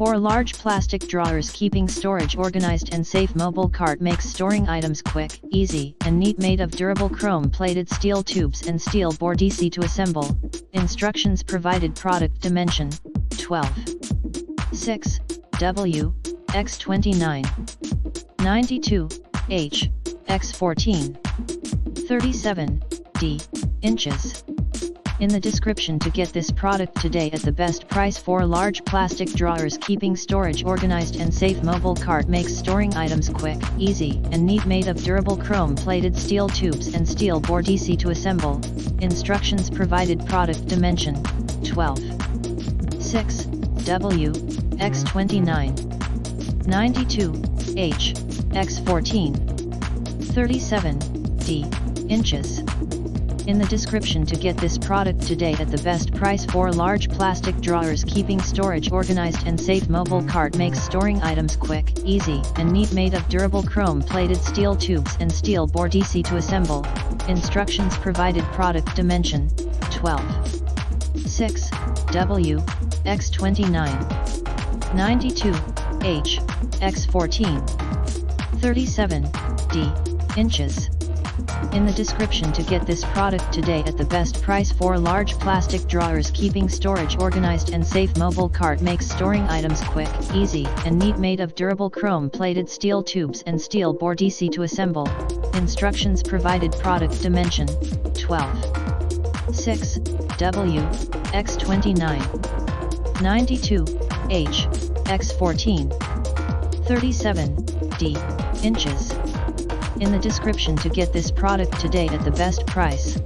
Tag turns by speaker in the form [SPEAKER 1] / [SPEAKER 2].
[SPEAKER 1] 4 large plastic drawers keeping storage organized and safe. Mobile cart makes storing items quick, easy, and neat. Made of durable chrome-plated steel tubes and steel board. Easy to assemble. Instructions provided. Product dimension: 12, 6, W, x 29, 92, H, x 14, 37, D, inches. In the description to get this product today at the best price. 4 large plastic drawers keeping storage organized and safe. Mobile cart makes storing items quick, easy, and neat. Made of durable chrome-plated steel tubes and steel board. Easy to assemble. Instructions provided. Product dimension: 12, 6, W, x 29, 92, H, x 14, 37, D, inches. In the description to get this product today at the best price. 4 large plastic drawers keeping storage organized and safe. Mobile cart makes storing items quick, easy, and neat. Made of durable chrome-plated steel tubes and steel board. Easy to assemble. Instructions provided. Product dimension: 12, 6, W, x 29, 92, H, x 14, 37, D, inches. In the description to get this product today at the best price. 4 large plastic drawers keeping storage organized and safe. Mobile cart makes storing items quick, easy, and neat. Made of durable chrome-plated steel tubes and steel board. Easy to assemble. Instructions provided. Product dimension: 12, 6, W, x 29, 92, H, x 14, 37, D, inches. In the description to get this product today at the best price.